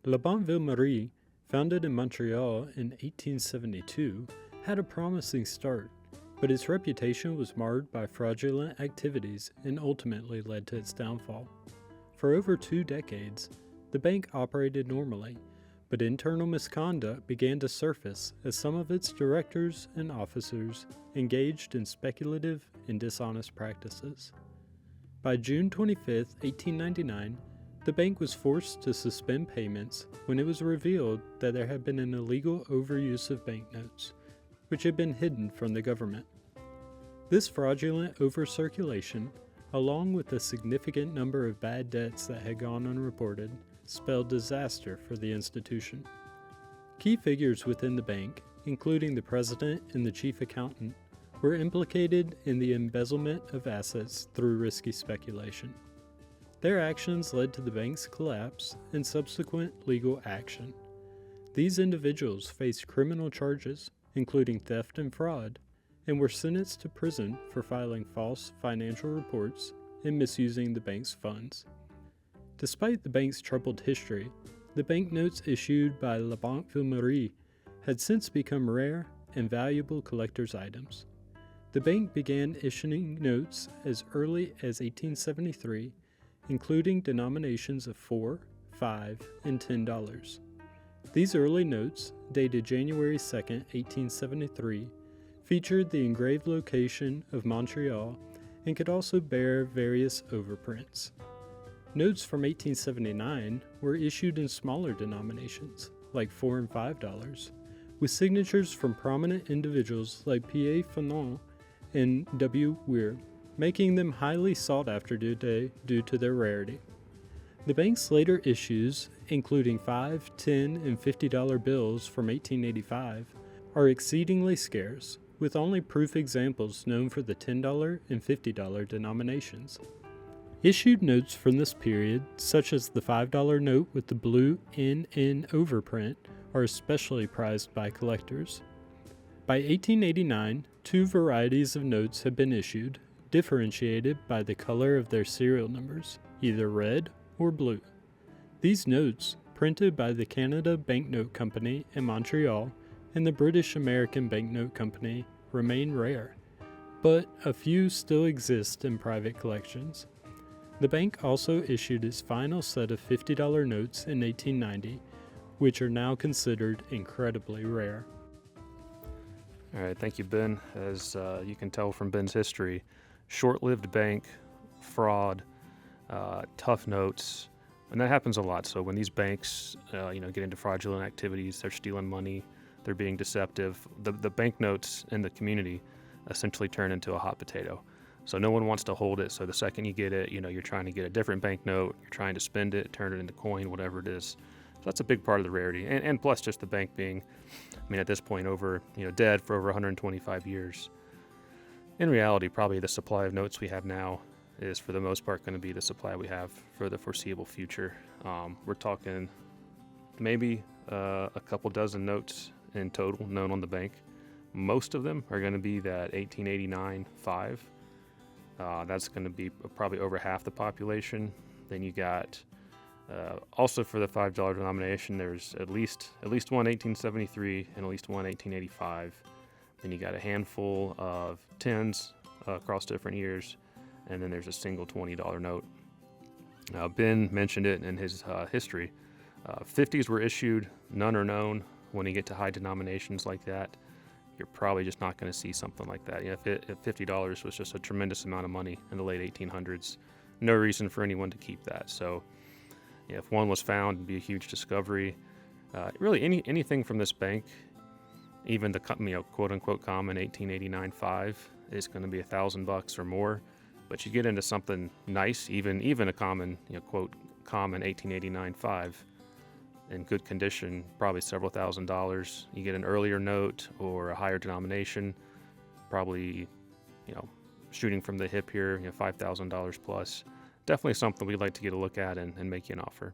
La Banque Ville-Marie, founded in Montreal in 1872, had a promising start, but its reputation was marred by fraudulent activities and ultimately led to its downfall. For over 2 decades, the bank operated normally, but internal misconduct began to surface as some of its directors and officers engaged in speculative and dishonest practices. By June 25, 1899, the bank was forced to suspend payments when it was revealed that there had been an illegal overuse of banknotes, which had been hidden from the government. This fraudulent overcirculation, along with a significant number of bad debts that had gone unreported, spelled disaster for the institution. Key figures within the bank, including the president and the chief accountant, were implicated in the embezzlement of assets through risky speculation. Their actions led to the bank's collapse and subsequent legal action. These individuals faced criminal charges, including theft and fraud, and were sentenced to prison for filing false financial reports and misusing the bank's funds. Despite the bank's troubled history, the banknotes issued by La Banque Ville-Marie had since become rare and valuable collector's items. The bank began issuing notes as early as 1873, including denominations of $4, $5, and $10. These early notes, dated January 2, 1873, featured the engraved location of Montreal and could also bear various overprints. Notes from 1879 were issued in smaller denominations, like $4 and $5, with signatures from prominent individuals like Pierre Fanon and W. Weir, making them highly sought after today due to their rarity. The bank's later issues, including $5, $10, and $50 bills from 1885, are exceedingly scarce, with only proof examples known for the $10 and $50 denominations. Issued notes from this period, such as the $5 note with the blue NN overprint, are especially prized by collectors. By 1889, 2 varieties of notes had been issued, differentiated by the color of their serial numbers, either red or blue. These notes, printed by the Canada Banknote Company in Montreal and the British American Banknote Company, remain rare, but a few still exist in private collections. The bank also issued its final set of $50 notes in 1890, which are now considered incredibly rare. All right, thank you, Ben. As you can tell from Ben's history, short-lived bank, fraud, tough notes, and that happens a lot. So when these banks, get into fraudulent activities, they're stealing money, they're being deceptive. The banknotes in the community essentially turn into a hot potato. So no one wants to hold it. So the second you get it, you're trying to get a different banknote, you're trying to spend it, turn it into coin, whatever it is. So that's a big part of the rarity, and plus just the bank being, at this point, dead for over 125 years. In reality, probably the supply of notes we have now is, for the most part, going to be the supply we have for the foreseeable future. We're talking maybe a couple dozen notes in total known on the bank. Most of them are going to be that 1889 5. That's going to be probably over half the population. Then you got also for the $5 denomination, there's at least one 1873 and at least one 1885. Then you got a handful of 10s across different years, and then there's a single $20 note. Ben mentioned it in his history. 50s were issued, none are known. When you get to high denominations like that, you're probably just not going to see something like that. If $50 was just a tremendous amount of money in the late 1800s, no reason for anyone to keep that. So if one was found, it'd be a huge discovery. Really, anything from this bank, even the quote unquote common 1889 5, is going to be $1,000 or more. But you get into something nice, even a common quote common 1889 5, in good condition, probably several $1,000s. You get an earlier note or a higher denomination, probably shooting from the hip here, $5,000 plus. Definitely something we'd like to get a look at and make you an offer.